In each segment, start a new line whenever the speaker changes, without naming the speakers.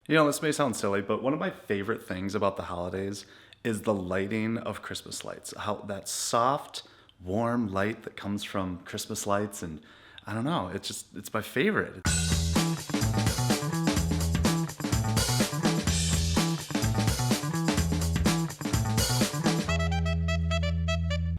You know, this may sound silly, but one of my favorite things about the holidays is the lighting of Christmas lights. How that soft, warm light that comes from Christmas lights, and I don't know, it's my favorite.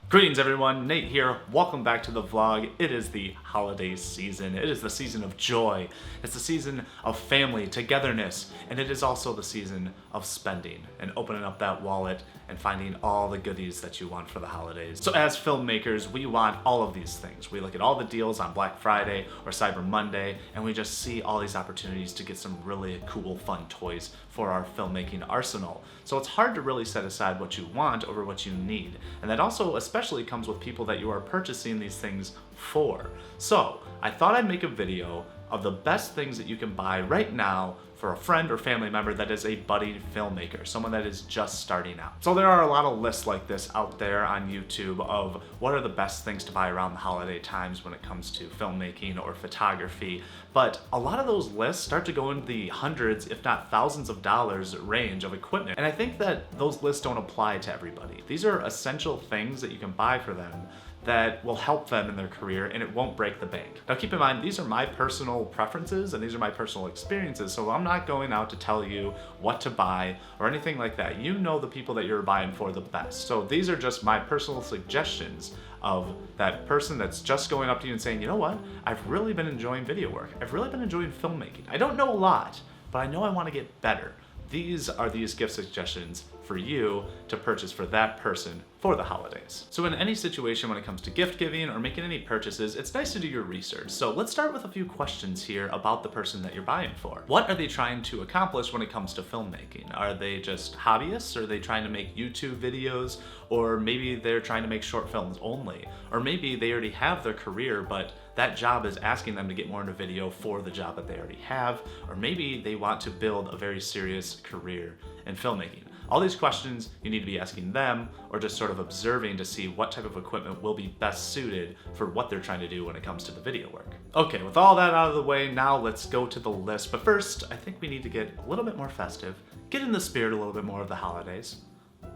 Greetings everyone, Nate here. Welcome back to the vlog. It is the holiday season. It is the season of joy. It's the season of family, togetherness, and it is also the season of spending and opening up that wallet and finding all the goodies that you want for the holidays. So as filmmakers, we want all of these things. We look at all the deals on Black Friday or Cyber Monday, and we just see all these opportunities to get some really cool, fun toys for our filmmaking arsenal. So it's hard to really set aside what you want over what you need. And that also especially comes with people that you are purchasing these things for. So I thought I'd make a video of the best things that you can buy right now for a friend or family member that is a budding filmmaker, someone that is just starting out. So there are a lot of lists like this out there on YouTube of what are the best things to buy around the holiday times when it comes to filmmaking or photography. But a lot of those lists start to go into the hundreds, if not thousands of dollars range of equipment. And I think that those lists don't apply to everybody. These are essential things that you can buy for them that will help them in their career, and it won't break the bank. Now keep in mind, these are my personal preferences and these are my personal experiences, so I'm not going out to tell you what to buy or anything like that. You know the people that you're buying for the best. So these are just my personal suggestions of that person that's just going up to you and saying, you know what, I've really been enjoying video work. I've really been enjoying filmmaking. I don't know a lot, but I know I want to get better. These are these gift suggestions for you to purchase for that person for the holidays. So in any situation when it comes to gift giving or making any purchases, it's nice to do your research. So let's start with a few questions here about the person that you're buying for. What are they trying to accomplish when it comes to filmmaking? Are they just hobbyists? Are they trying to make YouTube videos? Or maybe they're trying to make short films only? Or maybe they already have their career, but that job is asking them to get more into video for the job that they already have. Or maybe they want to build a very serious career in filmmaking. All these questions you need to be asking them or just sort of observing to see what type of equipment will be best suited for what they're trying to do when it comes to the video work. Okay, with all that out of the way, now let's go to the list. But first, I think we need to get a little bit more festive, get in the spirit a little bit more of the holidays. All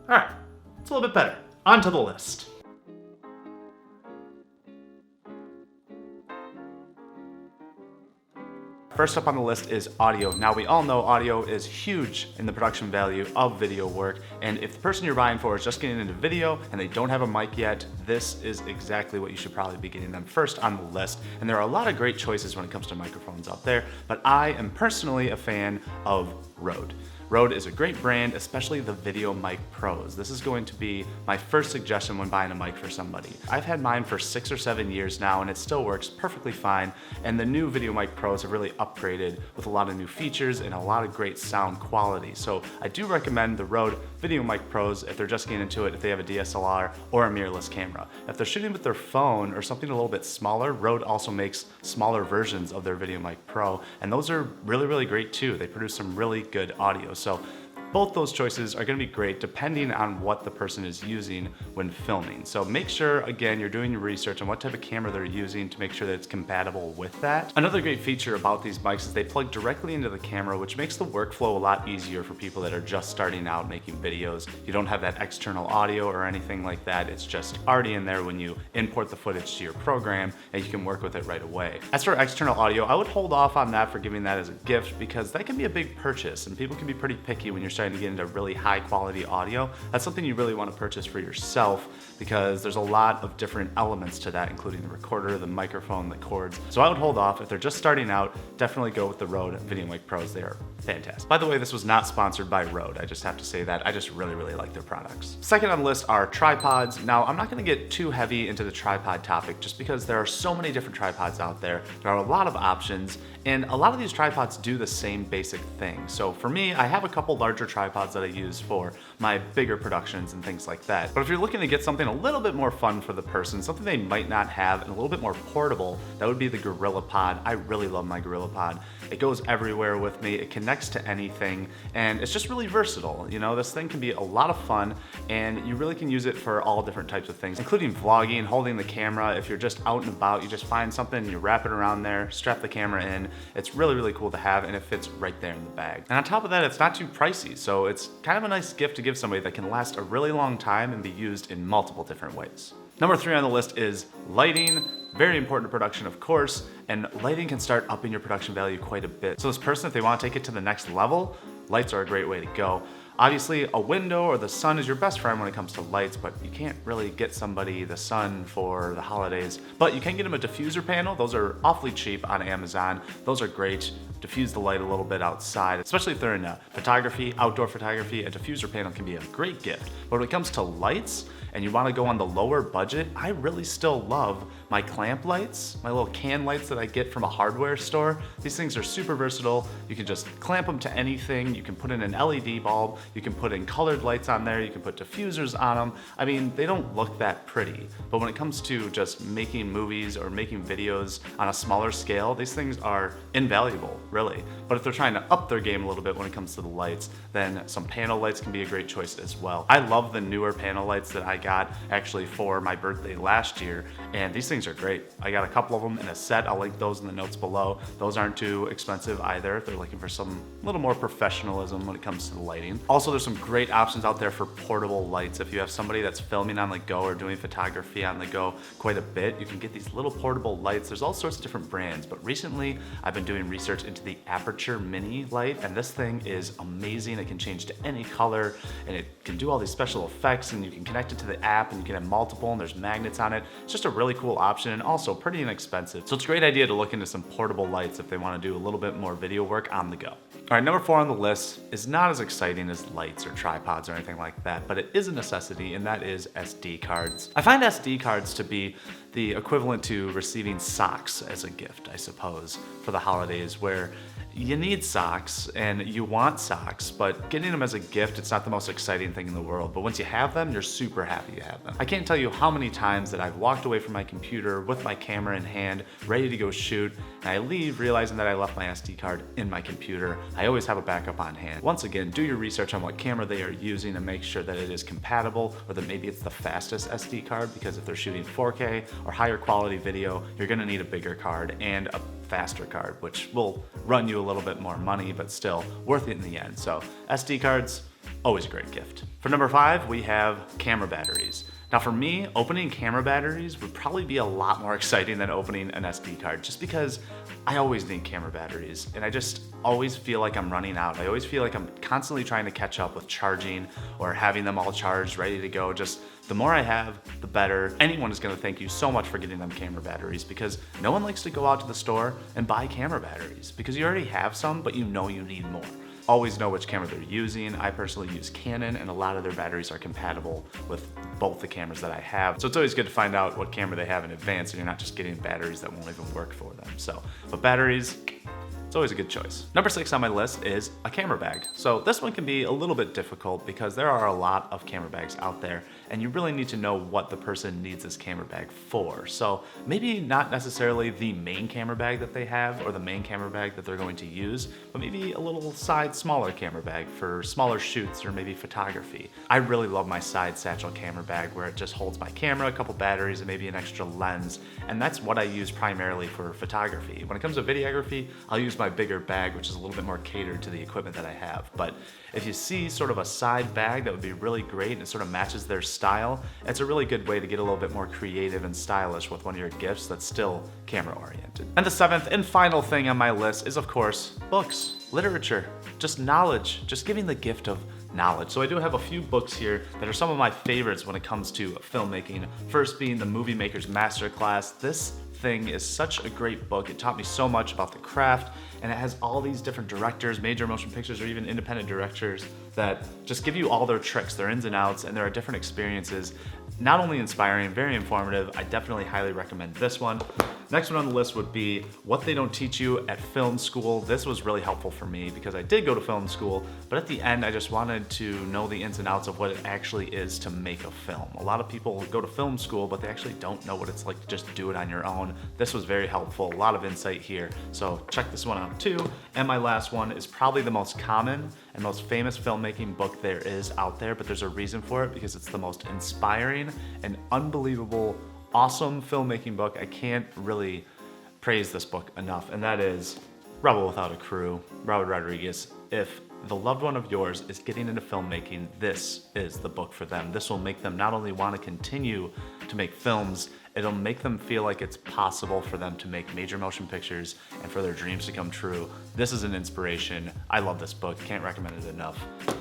right, it's a little bit better. On to the list. First up on the list is audio. Now we all know audio is huge in the production value of video work, and if the person you're buying for is just getting into video and they don't have a mic yet, this is exactly what you should probably be getting them first on the list. And there are a lot of great choices when it comes to microphones out there, but I am personally a fan of Rode. Rode is a great brand, especially the Video Mic Pros. This is going to be my first suggestion when buying a mic for somebody. I've had mine for 6 or 7 years now and it still works perfectly fine, and the new Video Mic Pros have really upgraded with a lot of new features and a lot of great sound quality. So I do recommend the Rode Video Mic Pros if they're just getting into it, if they have a DSLR or a mirrorless camera. If they're shooting with their phone or something a little bit smaller, Rode also makes smaller versions of their Video Mic Pro, and those are really, really great too. They produce some really good audio. So both those choices are going to be great depending on what the person is using when filming. So make sure, again, you're doing your research on what type of camera they're using to make sure that it's compatible with that. Another great feature about these mics is they plug directly into the camera, which makes the workflow a lot easier for people that are just starting out making videos. You don't have that external audio or anything like that. It's just already in there when you import the footage to your program, and you can work with it right away. As for external audio, I would hold off on that for giving that as a gift because that can be a big purchase and people can be pretty picky when you're starting to get into really high quality audio. That's something you really want to purchase for yourself because there's a lot of different elements to that, including the recorder, the microphone, the cords. So I would hold off. If they're just starting out, definitely go with the Rode Video Mic Pros. They are fantastic. By the way, this was not sponsored by Rode. I just have to say that. I just really, really like their products. Second on the list are tripods. Now, I'm not going to get too heavy into the tripod topic just because there are so many different tripods out there. There are a lot of options, and a lot of these tripods do the same basic thing. So for me, I have a couple larger tripods that I use for my bigger productions and things like that. But if you're looking to get something a little bit more fun for the person, something they might not have and a little bit more portable, that would be the GorillaPod. I really love my GorillaPod. It goes everywhere with me, it connects to anything, and it's just really versatile. You know, this thing can be a lot of fun, and you really can use it for all different types of things, including vlogging, holding the camera. If you're just out and about, you just find something, you wrap it around there, strap the camera in. It's really, really cool to have, and it fits right there in the bag. And on top of that, it's not too pricey, so it's kind of a nice gift to give somebody that can last a really long time and be used in multiple different ways. Number 3 on the list is lighting. Very important to production, of course, and lighting can start upping your production value quite a bit. So this person, if they want to take it to the next level, lights are a great way to go. Obviously, a window or the sun is your best friend when it comes to lights, but you can't really get somebody the sun for the holidays. But you can get them a diffuser panel. Those are awfully cheap on Amazon. Those are great. Diffuse the light a little bit outside, especially if they're in photography, outdoor photography. A diffuser panel can be a great gift. But when it comes to lights, and you want to go on the lower budget, I really still love my clamp lights, my little can lights that I get from a hardware store. These things are super versatile. You can just clamp them to anything. You can put in an LED bulb. You can put in colored lights on there. You can put diffusers on them. I mean, they don't look that pretty, but when it comes to just making movies or making videos on a smaller scale, these things are invaluable, really. But if they're trying to up their game a little bit when it comes to the lights, then some panel lights can be a great choice as well. I love the newer panel lights that I got actually for my birthday last year, and these things are great. I got a couple of them in a set. I'll link those in the notes below. Those aren't too expensive either if they're looking for some little more professionalism when it comes to the lighting. Also, there's some great options out there for portable lights. If you have somebody that's filming on the go or doing photography on the go quite a bit, you can get these little portable lights. There's all sorts of different brands, but recently I've been doing research into the Aperture Mini light, and this thing is amazing. It can change to any color, and it can do all these special effects, and you can connect it to the app, and you can have multiple, and there's magnets on it. It's just a really cool option, and also pretty inexpensive. So it's a great idea to look into some portable lights if they want to do a little bit more video work on the go. All right, number 4 on the list is not as exciting as lights or tripods or anything like that, but it is a necessity, and that is SD cards. I find SD cards to be the equivalent to receiving socks as a gift, I suppose, for the holidays, where you need socks and you want socks, but getting them as a gift, it's not the most exciting thing in the world. But once you have them, you're super happy you have them. I can't tell you how many times that I've walked away from my computer with my camera in hand, ready to go shoot, and I leave realizing that I left my SD card in my computer. I always have a backup on hand. Once again, do your research on what camera they are using and make sure that it is compatible, or that maybe it's the fastest SD card, because if they're shooting 4K or higher quality video, you're gonna need a bigger card and a faster card, which will run you a little bit more money, but still worth it in the end. So SD cards, always a great gift. For number 5, we have camera batteries. Now for me, opening camera batteries would probably be a lot more exciting than opening an SD card, just because I always need camera batteries, and I just always feel like I'm running out. I always feel like I'm constantly trying to catch up with charging or having them all charged, ready to go. Just the more I have, the better. Anyone is gonna thank you so much for getting them camera batteries, because no one likes to go out to the store and buy camera batteries, because you already have some, but you know you need more. Always know which camera they're using. I personally use Canon, and a lot of their batteries are compatible with both the cameras that I have. So it's always good to find out what camera they have in advance, and you're not just getting batteries that won't even work for them. So, but batteries, it's always a good choice. Number 6 on my list is a camera bag. So this one can be a little bit difficult because there are a lot of camera bags out there, and you really need to know what the person needs this camera bag for. So maybe not necessarily the main camera bag that they have or the main camera bag that they're going to use, but maybe a little side smaller camera bag for smaller shoots or maybe photography. I really love my side satchel camera bag, where it just holds my camera, a couple batteries, and maybe an extra lens. And that's what I use primarily for photography. When it comes to videography, I'll use my bigger bag, which is a little bit more catered to the equipment that I have. But if you see sort of a side bag that would be really great and it sort of matches their style, it's a really good way to get a little bit more creative and stylish with one of your gifts that's still camera oriented. And the 7th and final thing on my list is, of course, books, literature, just knowledge, just giving the gift of knowledge. So I do have a few books here that are some of my favorites when it comes to filmmaking. First being the Movie Maker's Masterclass. This thing is such a great book. It taught me so much about the craft, and it has all these different directors, major motion pictures, or even independent directors that just give you all their tricks, their ins and outs, and there are different experiences. Not only inspiring, very informative. I definitely highly recommend this one. Next one on the list would be what they don't teach you at film school. This was really helpful for me because I did go to film school, but at the end I just wanted to know the ins and outs of what it actually is to make a film. A lot of people go to film school, but they actually don't know what it's like to just do it on your own. This was very helpful, a lot of insight here, so check this one out too. And my last one is probably the most common and most famous filmmaking book there is out there, but there's a reason for it because it's the most inspiring and unbelievable, awesome filmmaking book. I can't really praise this book enough, and that is Rebel Without a Crew, Robert Rodriguez. If the loved one of yours is getting into filmmaking, this is the book for them. This will make them not only want to continue to make films, it'll make them feel like it's possible for them to make major motion pictures and for their dreams to come true. This is an inspiration. I love this book, can't recommend it enough.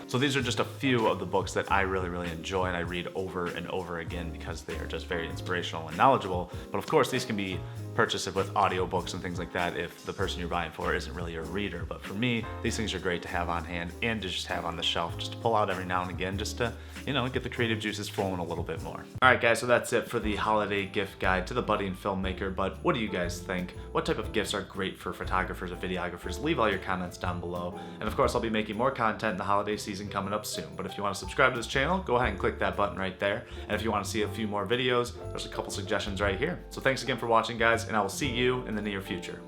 So these are just a few of the books that I really enjoy and I read over and over again because they are just very inspirational and knowledgeable. But of course, these can be purchased with audiobooks and things like that if the person you're buying for isn't really a reader. But for me, these things are great to have on hand and to just have on the shelf, just to pull out every now and again, just to, get the creative juices flowing a little bit more. All right, guys, so that's it for the holiday gift guide to the budding filmmaker. But what do you guys think? What type of gifts are great for photographers or videographers? Leave all your comments down below. And of course, I'll be making more content in the holiday season coming up soon. But if you want to subscribe to this channel, go ahead and click that button right there. And if you want to see a few more videos, there's a couple suggestions right here. So thanks again for watching, guys, and I will see you in the near future.